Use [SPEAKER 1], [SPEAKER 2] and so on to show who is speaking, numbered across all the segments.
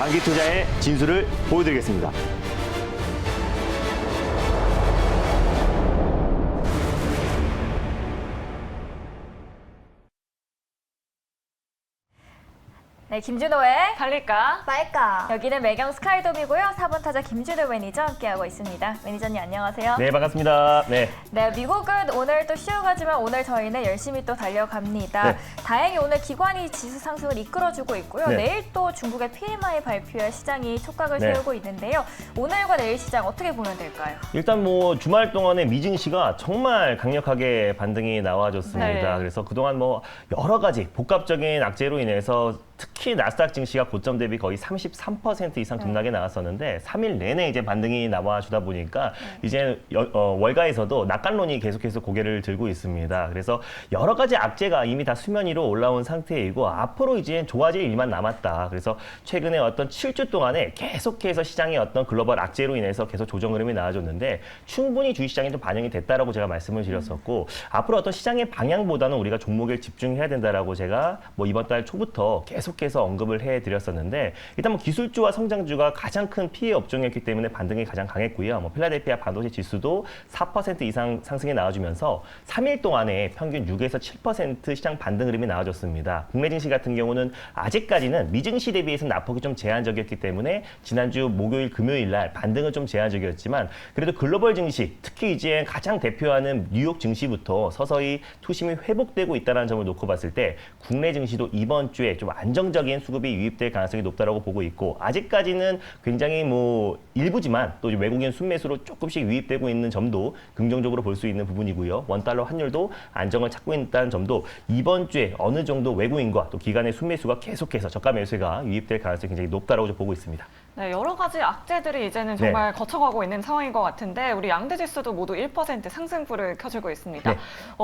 [SPEAKER 1] 만기 투자의 진수를 보여드리겠습니다.
[SPEAKER 2] 네, 김준호의
[SPEAKER 3] 달릴까?
[SPEAKER 2] 말까. 여기는 매경 스카이돔이고요. 4번 타자 김준호 매니저 함께하고 있습니다. 매니저님 안녕하세요.
[SPEAKER 1] 네, 반갑습니다. 네.
[SPEAKER 2] 네, 미국은 오늘 또 쉬어가지만 오늘 저희는 열심히 또 달려갑니다.
[SPEAKER 1] 네.
[SPEAKER 2] 다행히 오늘 기관이 지수 상승을 이끌어주고 있고요.
[SPEAKER 1] 네.
[SPEAKER 2] 내일 또 중국의 PMI 발표에 시장이 촉각을
[SPEAKER 1] 네.
[SPEAKER 2] 세우고 있는데요. 오늘과 내일 시장 어떻게 보면 될까요?
[SPEAKER 1] 일단 뭐 주말 동안에 미증시가 정말 강력하게 반등이 나와줬습니다.
[SPEAKER 3] 네.
[SPEAKER 1] 그래서 그동안 뭐 여러 가지 복합적인 악재로 인해서 특히 나스닥 증시가 고점 대비 거의 33% 이상 급락에 나왔었는데 3일 내내 이제 반등이 나와주다 보니까 이제 월가에서도 낙관론이 계속해서 고개를 들고 있습니다. 그래서 여러 가지 악재가 이미 다 수면 위로 올라온 상태이고 앞으로 이제 좋아질 일만 남았다. 그래서 최근에 어떤 7주 동안에 계속해서 시장의 어떤 글로벌 악재로 인해서 계속 조정 흐름이 나와줬는데 충분히 주식시장에 좀 반영이 됐다라고 제가 말씀을 드렸었고 앞으로 어떤 시장의 방향보다는 우리가 종목에 집중해야 된다라고 제가 뭐 이번 달 초부터 계속해서 언급을 해드렸었는데 일단 뭐 기술주와 성장주가 가장 큰 피해 업종이었기 때문에 반등이 가장 강했고요. 뭐 필라델피아 반도체 지수도 4% 이상 상승이 나와주면서 3일 동안에 평균 6에서 7% 시장 반등 흐름이 나와줬습니다. 국내 증시 같은 경우는 아직까지는 미증시 대비해서는 낙폭이 좀 제한적이었기 때문에 지난주 목요일, 금요일 날 반등은 좀 제한적이었지만 그래도 글로벌 증시, 특히 이제 가장 대표하는 뉴욕 증시부터 서서히 투심이 회복되고 있다는 점을 놓고 봤을 때 국내 증시도 이번 주에 좀 안정적인 수급이 유입될 가능성이 높다라고 보고 있고 아직까지는 굉장히 뭐 일부지만 또 외국인 순매수로 조금씩 유입되고 있는 점도 긍정적으로 볼 수 있는 부분이고요. 원달러 환율도 안정을 찾고 있다는 점도 이번 주에 어느 정도 외국인과 또 기관의 순매수가 계속해서 저가 매수가 유입될 가능성이 굉장히 높다라고 보고 있습니다.
[SPEAKER 3] 네, 여러 가지 악재들이 이제는 정말 거쳐가고 있는 상황인 것 같은데 우리 양대 지수도 모두 1% 상승세를 켜주고 있습니다.
[SPEAKER 1] 네.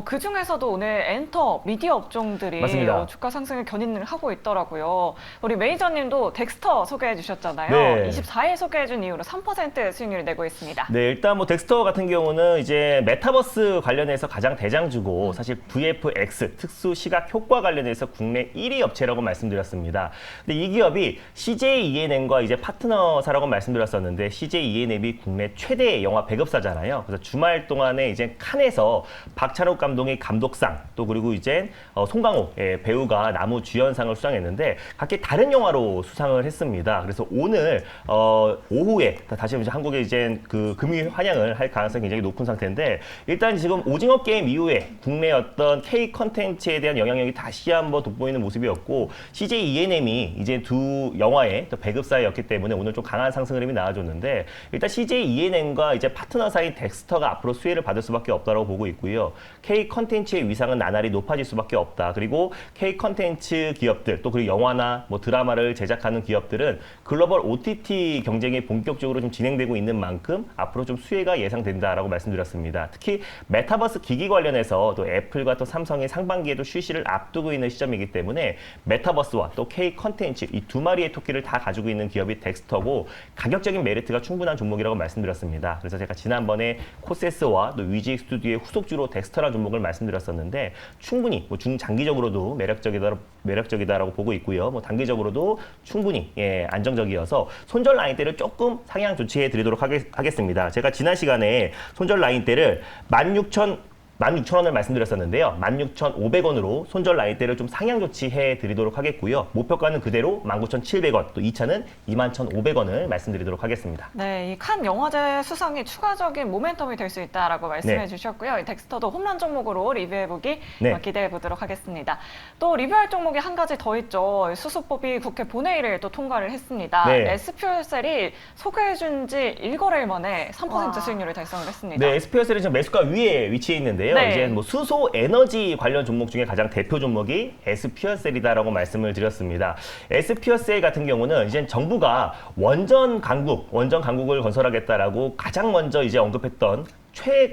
[SPEAKER 3] 그중에서도 오늘 엔터, 미디어 업종들이
[SPEAKER 1] 맞습니다.
[SPEAKER 3] 주가 상승을 견인을 하고 있더라고요. 우리 매니저님도 덱스터 소개해 주셨잖아요.
[SPEAKER 1] 네.
[SPEAKER 3] 24일 소개해 준 이후로 3% 수익률을 내고 있습니다.
[SPEAKER 1] 네, 일단 뭐 덱스터 같은 경우는 이제 메타버스 관련해서 가장 대장주고 사실 VFX 특수 시각 효과 관련해서 국내 1위 업체라고 말씀드렸습니다. 근데 이 기업이 CJ ENM과 이제 파트너사라고 말씀드렸었는데 CJ ENM이 국내 최대 영화 배급사잖아요. 그래서 주말 동안에 이제 칸에서 박찬욱 감독의 감독상 또 그리고 이제 송강호 배우가 나무 주연상을 수상했는데 각기 다른 영화로 수상을 했습니다. 그래서 오늘 오후에 다시 이제 한국에 이제 그 금일 환영을 할 가능성이 굉장히 높은 상태인데 일단 지금 오징어 게임 이후에 국내 어떤 K 컨텐츠에 대한 영향력이 다시 한번 돋보이는 모습이었고 CJ ENM이 이제 두 영화의 배급사였기 때문에 오늘 좀 강한 상승 흐름이 나와줬는데 일단 CJ ENM과 이제 파트너사인 덱스터가 앞으로 수혜를 받을 수밖에 없다고 보고 있고요. K 컨텐츠의 위상은 나날이 높아질 수밖에 없다. 그리고 K 컨텐츠 기업들 또 그리고 영화나 뭐 드라마를 제작하는 기업들은 글로벌 OTT 경쟁이 본격적으로 좀 진행되고 있는 만큼 앞으로 좀 수혜가 예상된다라고 말씀드렸습니다. 특히 메타버스 기기 관련해서 또 애플과 또 삼성이 상반기에도 출시를 앞두고 있는 시점이기 때문에 메타버스와 또 K 컨텐츠 이 두 마리의 토끼를 다 가지고 있는 기업이 덱스터고 가격적인 메리트가 충분한 종목이라고 말씀드렸습니다. 그래서 제가 지난번에 코세스와 또 위직 스튜디오의 후속주로 덱스터라는 종목을 말씀드렸었는데 충분히 뭐 중장기적으로도 매력적이다라고 보고 있고요. 뭐 단기적으로도 충분히 안정적이어서 손절 라인대를 조금 상향 조치해 드리도록 하겠습니다. 제가 지난 시간에 손절 라인대를 16,000원을 말씀드렸었는데요. 16,500원으로 손절 라인대를 좀 상향 조치해 드리도록 하겠고요. 목표가는 그대로 19,700원, 또 2차는 21,500원을 말씀드리도록 하겠습니다.
[SPEAKER 3] 네, 이 칸 영화제 수상이 추가적인 모멘텀이 될 수 있다라고 말씀해 주셨고요. 이 덱스터도 홈런 종목으로 리뷰해보기 기대해 보도록 하겠습니다. 또 리뷰할 종목이 한 가지 더 있죠. 수소법이 국회 본회의를 또 통과를 했습니다. SPO셀이 소개해준 지 1거래일 만에 3% 수익률을 달성을 했습니다.
[SPEAKER 1] 네, SPO셀은 지금 매수가 위에 위치해 있는데요. 이제 뭐 수소 에너지 관련 종목 중에 가장 대표 종목이 SPO셀이다라고 말씀을 드렸습니다. SPO셀 같은 경우는 이제 정부가 원전 강국을 건설하겠다라고 가장 먼저 이제 언급했던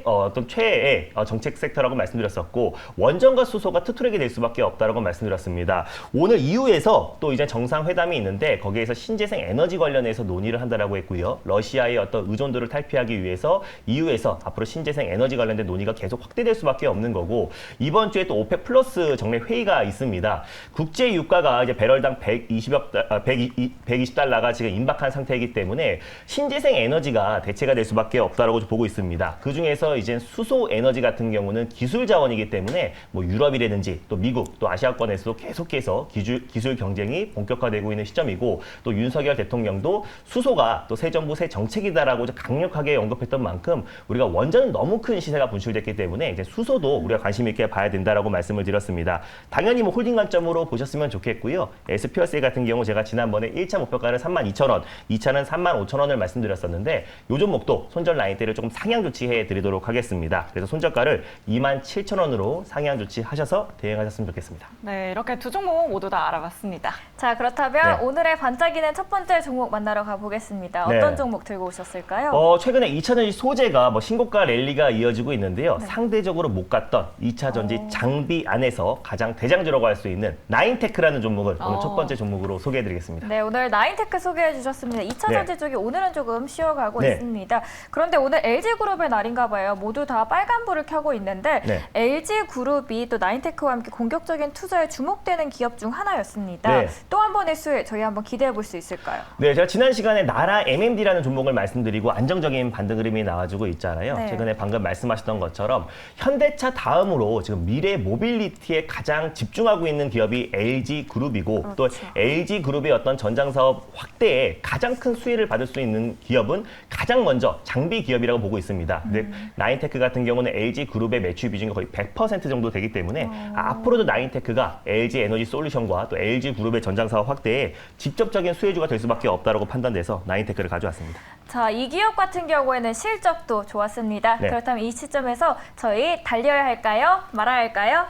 [SPEAKER 1] 어떤 최애의 정책 섹터라고 말씀드렸었고 원전과 수소가 투트랙이 될 수밖에 없다라고 말씀드렸습니다. 오늘 이후에서 또 이제 정상회담이 있는데 거기에서 신재생 에너지 관련해서 논의를 한다라고 했고요. 러시아의 어떤 의존도를 탈피하기 위해서 이후에서 앞으로 신재생 에너지 관련된 논의가 계속 확대될 수밖에 없는 거고 이번 주에 또 오펙 플러스 정례 회의가 있습니다. 국제 유가가 이제 배럴당 120달러가 지금 임박한 상태이기 때문에 신재생 에너지가 대체가 될 수밖에 없다라고 보고 있습니다. 그 중에서 이제 수소 에너지 같은 경우는 기술 자원이기 때문에 뭐 유럽이라든지 또 미국 또 아시아권에서도 계속해서 기술 경쟁이 본격화되고 있는 시점이고 또 윤석열 대통령도 수소가 또 새 정부 새 정책이다라고 강력하게 언급했던 만큼 우리가 원전은 너무 큰 시세가 분출됐기 때문에 이제 수소도 우리가 관심 있게 봐야 된다라고 말씀을 드렸습니다. 당연히 뭐 홀딩 관점으로 보셨으면 좋겠고요. SPLC 같은 경우 제가 지난번에 1차 목표가를 32,000원, 2차는 35,000원을 말씀드렸었는데 요 종목도 손절 라인대를 조금 상향 조치해 드리도록 하겠습니다. 그래서 손절가를 27,000원으로 상향 조치하셔서 대응하셨으면 좋겠습니다.
[SPEAKER 3] 네, 이렇게 두 종목 모두 다 알아봤습니다.
[SPEAKER 2] 자, 그렇다면
[SPEAKER 1] 네.
[SPEAKER 2] 오늘의 반짝이는 첫 번째 종목 만나러 가보겠습니다.
[SPEAKER 1] 네.
[SPEAKER 2] 어떤 종목 들고 오셨을까요?
[SPEAKER 1] 최근에 2차전지 소재가 뭐 신고가 랠리가 이어지고 있는데요.
[SPEAKER 2] 네. 상대적으로
[SPEAKER 1] 상대적으로 못 갔던 2차전지 장비 안에서 가장 대장주라고 할 수 있는 나인테크라는 종목을 오늘 첫 번째 종목으로 소개해드리겠습니다.
[SPEAKER 2] 네, 오늘 나인테크 소개해 주셨습니다. 2차
[SPEAKER 1] 네.
[SPEAKER 2] 전지 쪽이 오늘은 조금 쉬어가고
[SPEAKER 1] 네.
[SPEAKER 2] 있습니다. 그런데 오늘 LG그룹의 날인가 봐요. 모두 다 빨간불을 켜고 있는데
[SPEAKER 1] 네.
[SPEAKER 2] LG그룹이 또 나인테크와 함께 공격적인 투자에 주목되는 기업 중 하나였습니다.
[SPEAKER 1] 네.
[SPEAKER 2] 또 한 번의 수혜 저희 한번 기대해 볼 수 있을까요?
[SPEAKER 1] 네, 제가 지난 시간에 나라 MMD라는 종목을 말씀드리고 안정적인 반등 흐름이 나와주고 있잖아요.
[SPEAKER 2] 네.
[SPEAKER 1] 최근에 방금 말씀하셨던 것처럼 현대차 다음으로 지금 미래 모빌리티에 가장 집중하고 있는 기업이 LG그룹이고
[SPEAKER 2] 그렇죠.
[SPEAKER 1] 또 LG그룹의 어떤 전장사업 확대에 가장 큰 수혜를 받을 수 있는 기업은 가장 먼저 장비 기업이라고 보고 있습니다. 근데 나인테크 같은 경우는 LG그룹의 매출 비중이 거의 100% 정도 되기 때문에 앞으로도 나인테크가 LG에너지솔루션과 또 LG그룹의 전장사업 확대에 직접적인 수혜주가 될 수밖에 없다고 판단돼서 나인테크를 가져왔습니다.
[SPEAKER 2] 자, 이 기업 같은 경우에는 실적도 좋았습니다.
[SPEAKER 1] 네.
[SPEAKER 2] 그렇다면 이 시점에서 저희 달려야 할까요? 말아야 할까요?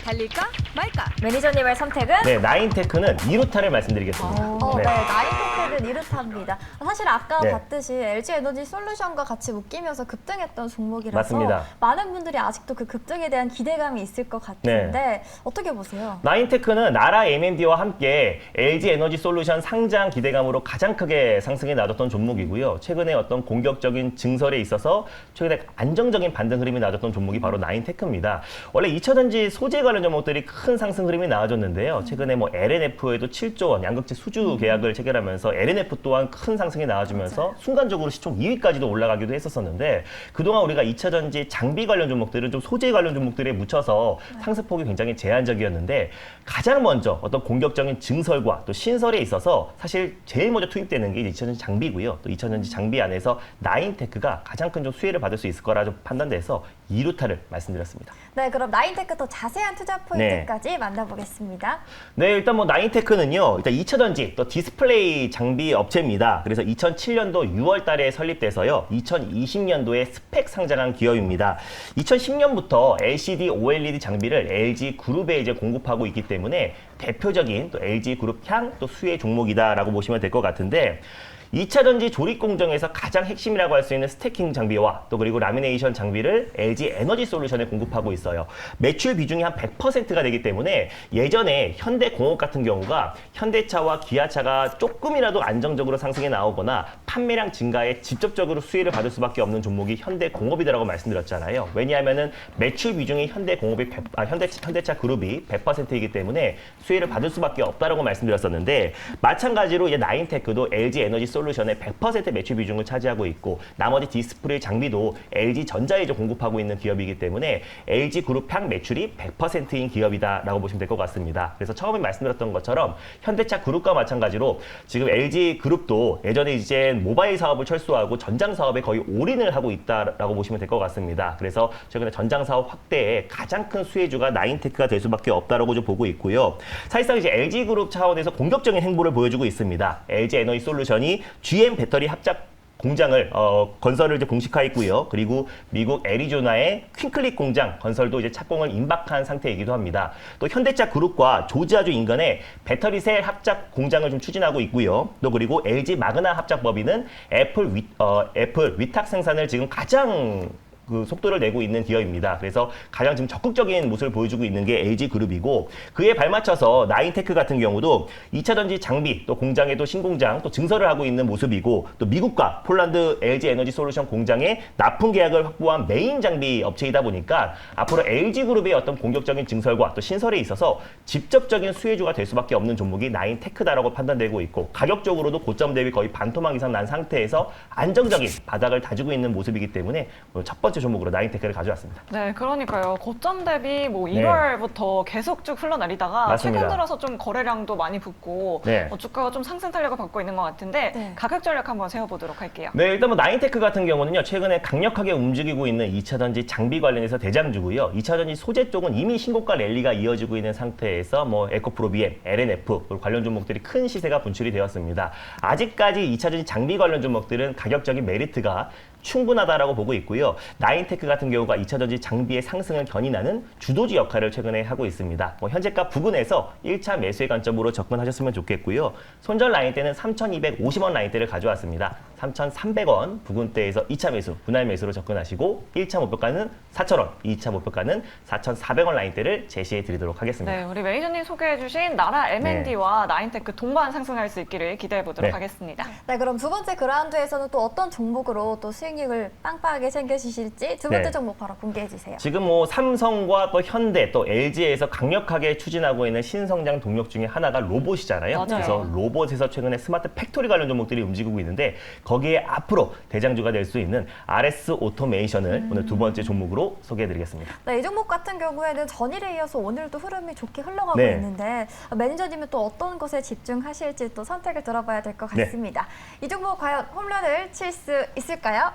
[SPEAKER 4] 달릴까 말까?
[SPEAKER 2] 매니저님의 선택은?
[SPEAKER 1] 네, 나인테크는 2루타를 말씀드리겠습니다.
[SPEAKER 5] 네, 나인테크는 이렇답니다. 사실 아까
[SPEAKER 1] 네.
[SPEAKER 5] 봤듯이 LG에너지솔루션과 같이 묶이면서 급등했던 종목이라서
[SPEAKER 1] 맞습니다.
[SPEAKER 5] 많은 분들이 아직도 그 급등에 대한 기대감이 있을 것 같은데
[SPEAKER 1] 네.
[SPEAKER 5] 어떻게 보세요?
[SPEAKER 1] 나인테크는 나라 MMD와 함께 LG에너지솔루션 상장 기대감으로 가장 크게 상승해 나왔던 종목이고요. 최근에 어떤 공격적인 증설에 있어서 최근에 안정적인 반등 흐름이 나왔던 종목이 바로 나인테크입니다. 원래 2차전지 소재 관련 종목들이 큰 상승 흐름이 나와줬는데요. 최근에 뭐 LNF에도 7조 원 양극재 수주 계약을 체결하면서 LNF 또한 큰 상승이 나와주면서 순간적으로 시총 2위까지도 올라가기도 했었는데 그동안 우리가 2차전지 장비 관련 종목들은 좀 소재 관련 종목들에 묻혀서 상승폭이 굉장히 제한적이었는데 가장 먼저 어떤 공격적인 증설과 또 신설에 있어서 사실 제일 먼저 투입되는 게 2차전지 장비고요. 또 2차전지 장비 안에서 나인테크가 가장 큰 좀 수혜를 받을 수 있을 거라 좀 판단돼서 2루타를 말씀드렸습니다.
[SPEAKER 5] 네, 그럼 나인테크 더 자세한 투자 포인트까지 만나보겠습니다.
[SPEAKER 1] 네, 일단 뭐 나인테크는요, 일단 2차전지 또 디스플레이 장비 업체입니다. 그래서 2007년도 6월 달에 설립돼서요, 2020년도에 스펙 상장한 기업입니다. 2010년부터 LCD, OLED 장비를 LG그룹에 이제 공급하고 있기 때문에 대표적인 또 LG그룹 향 또 수혜 종목이다라고 보시면 될 것 같은데 2차전지 조립 공정에서 가장 핵심이라고 할 수 있는 스태킹 장비와 또 그리고 라미네이션 장비를 LG에너지솔루션에 공급하고 있어요. 매출 비중이 한 100%가 되기 때문에 예전에 현대공업 같은 경우가 현대차와 기아차가 조금이라도 안정적으로 상승해 나오거나 판매량 증가에 직접적으로 수혜를 받을 수밖에 없는 종목이 현대공업이다라고 말씀드렸잖아요. 왜냐하면은 매출 비중이 현대차 그룹이 100%이기 때문에 수혜를 받을 수밖에 없다라고 말씀드렸었는데 마찬가지로 이제 나인테크도 LG에너지솔루션의 100% 매출 비중을 차지하고 있고 나머지 디스플레이 장비도 LG전자에 공급하고 있는 기업이기 때문에 LG그룹 향 매출이 100%인 기업이다라고 보시면 될 것 같습니다. 그래서 처음에 말씀드렸던 것처럼 현대차 그룹과 마찬가지로 지금 LG그룹도 예전에 이제 모바일 사업을 철수하고 전장 사업에 거의 올인을 하고 있다라고 보시면 될 것 같습니다. 그래서 최근에 전장 사업 확대에 가장 큰 수혜주가 나인테크가 될 수밖에 없다라고 좀 보고 있고요. 사실상 이제 LG그룹 차원에서 공격적인 행보를 보여주고 있습니다. LG에너지솔루션이 GM 배터리 합작 공장을 건설을 이제 공식화했고요. 그리고 미국 애리조나의 퀸클릭 공장 건설도 이제 착공을 임박한 상태이기도 합니다. 또 현대차 그룹과 조지아주 인근에 배터리 셀 합작 공장을 좀 추진하고 있고요. 또 그리고 LG 마그나 합작법인은 애플 위탁 생산을 지금 가장 그 속도를 내고 있는 기업입니다. 그래서 가장 지금 적극적인 모습을 보여주고 있는 게 LG그룹이고 그에 발맞춰서 나인테크 같은 경우도 2차 전지 장비 또 공장에도 신공장 또 증설을 하고 있는 모습이고 또 미국과 폴란드 LG 에너지 솔루션 공장에 납품 계약을 확보한 메인 장비 업체이다 보니까 앞으로 LG그룹의 어떤 공격적인 증설과 또 신설에 있어서 직접적인 수혜주가 될 수밖에 없는 종목이 나인테크다라고 판단되고 있고 가격적으로도 고점 대비 거의 반토막 이상 난 상태에서 안정적인 바닥을 다지고 있는 모습이기 때문에 오늘 첫 번째 종목으로 나인테크를 가져왔습니다.
[SPEAKER 3] 네, 그러니까요. 고점 대비 뭐 1월부터 계속 쭉 흘러내리다가
[SPEAKER 1] 맞습니다.
[SPEAKER 3] 최근 들어서 좀 거래량도 많이 붙고
[SPEAKER 1] 네.
[SPEAKER 3] 주가가 좀 상승 탄력을 받고 있는 것 같은데
[SPEAKER 5] 네.
[SPEAKER 3] 가격 전략 한번 세워보도록 할게요.
[SPEAKER 1] 네, 일단 뭐 나인테크 같은 경우는요, 최근에 강력하게 움직이고 있는 2차 전지 장비 관련해서 대장주고요. 2차 전지 소재 쪽은 이미 신고가 랠리가 이어지고 있는 상태에서 뭐 에코프로비엠, LNF 관련 종목들이 큰 시세가 분출이 되었습니다. 아직까지 2차 전지 장비 관련 종목들은 가격적인 메리트가 충분하다라고 보고 있고요. 나인테크 같은 경우가 2차 전지 장비의 상승을 견인하는 주도주 역할을 최근에 하고 있습니다. 뭐 현재가 부근에서 1차 매수의 관점으로 접근하셨으면 좋겠고요. 손절 라인대는 3,250원 라인대를 가져왔습니다. 3,300원 부근대에서 2차 매수, 분할 매수로 접근하시고 1차 목표가는 4,000원, 2차 목표가는 4,400원 라인대를 제시해 드리도록 하겠습니다.
[SPEAKER 3] 네, 우리 매니저님 소개해 주신 나라 M&D와 나인테크 동반 상승할 수 있기를 기대해 보도록
[SPEAKER 1] 네.
[SPEAKER 3] 하겠습니다.
[SPEAKER 5] 네, 그럼 두 번째 그라운드에서는 또 어떤 종목으로 또 수익률을 빵빵하게 챙겨주실지 두 번째
[SPEAKER 1] 네.
[SPEAKER 5] 종목 바로 공개해 주세요.
[SPEAKER 1] 지금 뭐 삼성과 또 현대 또 LG에서 강력하게 추진하고 있는 신성장 동력 중에 하나가 로봇이잖아요.
[SPEAKER 3] 맞아요.
[SPEAKER 1] 그래서 로봇에서 최근에 스마트 팩토리 관련 종목들이 움직이고 있는데 거기에 앞으로 대장주가 될 수 있는 RS 오토메이션을 오늘 두 번째 종목으로 소개해드리겠습니다.
[SPEAKER 5] 네, 이 종목 같은 경우에는 전일에 이어서 오늘도 흐름이 좋게 흘러가고
[SPEAKER 1] 네.
[SPEAKER 5] 있는데 매니저님은 또 어떤 것에 집중하실지 또 선택을 들어봐야 될 것
[SPEAKER 1] 네.
[SPEAKER 5] 같습니다. 이 종목 과연 홈런을 칠 수 있을까요?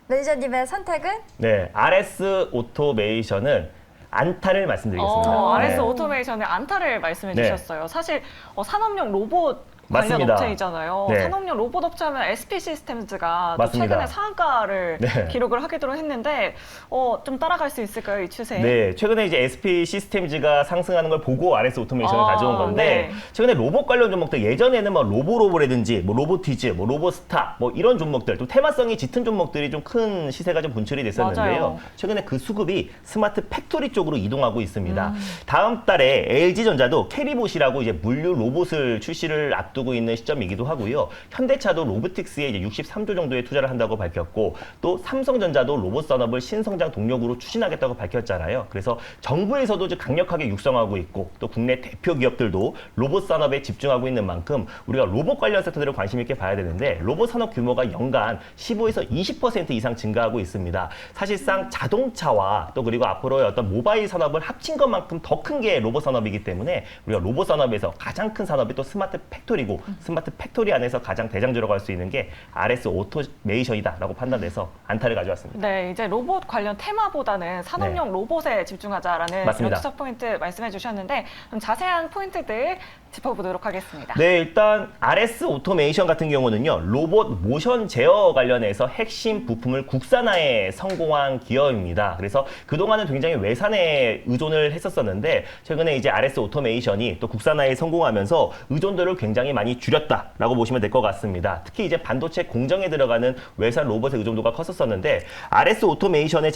[SPEAKER 5] 매니저님의 선택은?
[SPEAKER 1] 네, RS 오토메이션은 안타를 말씀드리겠습니다.
[SPEAKER 3] RS
[SPEAKER 1] 네.
[SPEAKER 3] 오토메이션의 안타를 말씀해
[SPEAKER 1] 네.
[SPEAKER 3] 주셨어요. 사실 산업용 로봇 관련
[SPEAKER 1] 맞습니다.
[SPEAKER 3] 업체이잖아요.
[SPEAKER 1] 네.
[SPEAKER 3] 산업용 로봇 업체하면 SP 시스템즈가 또
[SPEAKER 1] 맞습니다.
[SPEAKER 3] 최근에 상한가를
[SPEAKER 1] 네.
[SPEAKER 3] 기록을 하기도 했는데 좀 따라갈 수 있을까요, 이 추세?
[SPEAKER 1] 네, 최근에 이제 SP 시스템즈가 상승하는 걸 보고 RS 오토메이션을
[SPEAKER 3] 아,
[SPEAKER 1] 가져온 건데
[SPEAKER 3] 네.
[SPEAKER 1] 최근에 로봇 관련 종목들 예전에는 뭐 로보라든지 뭐 로보티즈, 뭐 로보스타 뭐 이런 종목들 또 테마성이 짙은 종목들이 좀 큰 시세가 좀 분출이 됐었는데요.
[SPEAKER 3] 맞아요.
[SPEAKER 1] 최근에 그 수급이 스마트 팩토리 쪽으로 이동하고 있습니다. 다음 달에 LG전자도 캐리봇이라고 이제 물류 로봇을 출시를 앞두고 있는 시점이기도 하고요. 현대차도 로보틱스에 이제 63조 정도의 투자를 한다고 밝혔고 또 삼성전자도 로봇 산업을 신성장 동력으로 추진하겠다고 밝혔잖아요. 그래서 정부에서도 이제 강력하게 육성하고 있고 또 국내 대표 기업들도 로봇 산업에 집중하고 있는 만큼 우리가 로봇 관련 섹터들을 관심 있게 봐야 되는데 로봇 산업 규모가 연간 15에서 20% 이상 증가하고 있습니다. 사실상 자동차와 또 그리고 앞으로의 어떤 모바일 산업을 합친 것만큼 더 큰 게 로봇 산업이기 때문에 우리가 로봇 산업에서 가장 큰 산업이 또 스마트 팩토리고 스마트 팩토리 안에서 가장 대장주로 갈 수 있는 게 RS 오토메이션이다라고 판단돼서 안타를 가져왔습니다.
[SPEAKER 3] 네, 이제 로봇 관련 테마보다는 산업용 로봇에 집중하자라는
[SPEAKER 1] 맞습니다.
[SPEAKER 3] 이런 투자 포인트 말씀해 주셨는데 좀 자세한 포인트들 짚어보도록 하겠습니다.
[SPEAKER 1] 네, 일단 RS 오토메이션 같은 경우는요. 로봇 모션 제어 관련해서 핵심 부품을 국산화에 성공한 기업입니다. 그래서 그동안은 굉장히 외산에 의존을 했었었는데 최근에 이제 RS 오토메이션이 또 국산화에 성공하면서 의존도를 굉장히 많이 줄였다라고 보시면 될 것 같습니다. 특히 이제 반도체 공정에 들어가는 외산 로봇의 의존도가 컸었었는데 RS 오토메이션의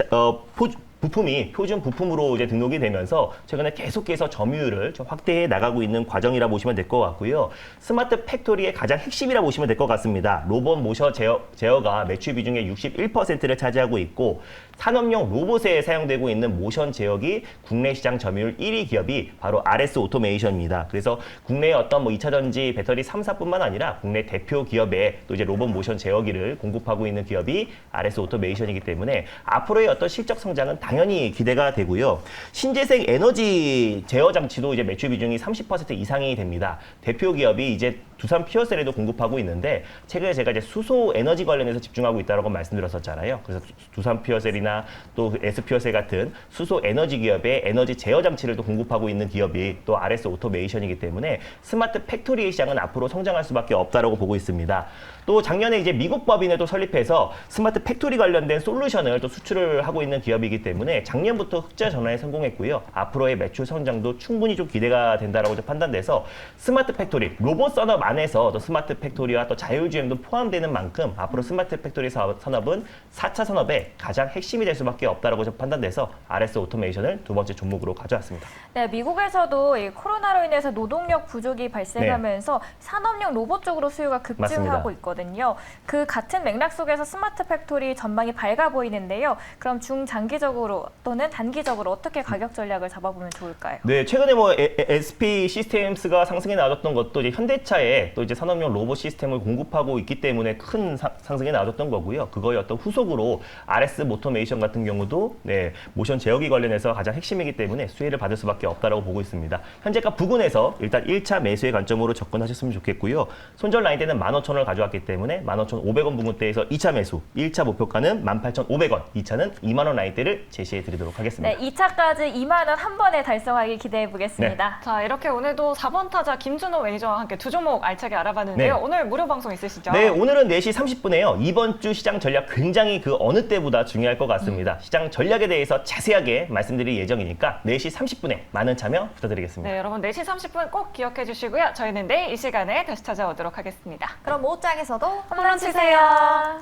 [SPEAKER 1] 부품이 표준 부품으로 이제 등록이 되면서 최근에 계속해서 점유율을 좀 확대해 나가고 있는 과정이라 보시면 될 것 같고요. 스마트 팩토리의 가장 핵심이라 보시면 될 것 같습니다. 로봇 모션 제어가 매출 비중의 61%를 차지하고 있고 산업용 로봇에 사용되고 있는 모션 제어기 국내 시장 점유율 1위 기업이 바로 RS 오토메이션입니다. 그래서 국내의 어떤 뭐 2차 전지 배터리 3사뿐만 아니라 국내 대표 기업에 또 이제 로봇 모션 제어기를 공급하고 있는 기업이 RS 오토메이션이기 때문에 앞으로의 어떤 실적 성장은 당연히 기대가 되고요. 신재생 에너지 제어 장치도 이제 매출 비중이 30% 이상이 됩니다. 대표 기업이 이제 두산 퓨어셀에도 공급하고 있는데 최근에 제가 이제 수소 에너지 관련해서 집중하고 있다고 말씀드렸었잖아요. 그래서 두산 퓨어셀이나 또 S 퓨어셀 같은 수소 에너지 기업의 에너지 제어 장치를 또 공급하고 있는 기업이 또 RS 오토메이션이기 때문에 스마트 팩토리의 시장은 앞으로 성장할 수밖에 없다라고 보고 있습니다. 또 작년에 이제 미국 법인을 또 설립해서 스마트 팩토리 관련된 솔루션을 또 수출을 하고 있는 기업이기 때문에 작년부터 흑자 전환에 성공했고요. 앞으로의 매출 성장도 충분히 좀 기대가 된다라고 판단돼서 스마트 팩토리, 로봇 산업 안에서 또 스마트 팩토리와 또 자율주행도 포함되는 만큼 앞으로 스마트 팩토리 산업은 4차 산업의 가장 핵심이 될 수밖에 없다라고 판단돼서 RS 오토메이션을 두 번째 종목으로 가져왔습니다.
[SPEAKER 2] 네, 미국에서도 이 코로나로 인해서 노동력 부족이 발생하면서 산업용 로봇 쪽으로 수요가 급증하고
[SPEAKER 1] 맞습니다.
[SPEAKER 2] 있거든요. 그 같은 맥락 속에서 스마트 팩토리 전망이 밝아 보이는데요. 그럼 중장기적으로 또는 단기적으로 어떻게 가격 전략을 잡아보면 좋을까요?
[SPEAKER 1] 네, 최근에 뭐 SP 시스템스가 상승에 나왔던 것도 이제 현대차에 또 이제 산업용 로봇 시스템을 공급하고 있기 때문에 큰 상승에 나왔던 거고요. 그거의 어떤 후속으로 RS 오토메이션 같은 경우도 네, 모션 제어기 관련해서 가장 핵심이기 때문에 수혜를 받을 수밖에 없다라고 보고 있습니다. 현재가 부근에서 일단 1차 매수의 관점으로 접근하셨으면 좋겠고요. 손절 라인대는 15,000원을 가져왔기 때문에 15,500원 부근대에서 2차 매수, 1차 목표가는 18,500원, 2차는 2만 원 라인대를 제시해 드리도록 하겠습니다.
[SPEAKER 2] 네, 2차까지 2만 원 한 번에 달성하기 기대해 보겠습니다.
[SPEAKER 3] 자, 이렇게 오늘도 4번 타자 김준호 매니저와 함께 두 종목 알차게 알아봤는데요.
[SPEAKER 1] 네.
[SPEAKER 3] 오늘 무료 방송 있으시죠?
[SPEAKER 1] 네, 오늘은 4시 30분에요. 이번 주 시장 전략 굉장히 그 어느 때보다 중요할 것 같습니다. 시장 전략에 대해서 자세하게 말씀드릴 예정이니까 4시 30분에 많은 참여 부탁드리겠습니다.
[SPEAKER 3] 네, 여러분 4시 30분 꼭 기억해 주시고요. 저희는 내일 이 시간에 다시 찾아오도록 하겠습니다.
[SPEAKER 5] 그럼 모장에서도
[SPEAKER 3] 홈런 치세요.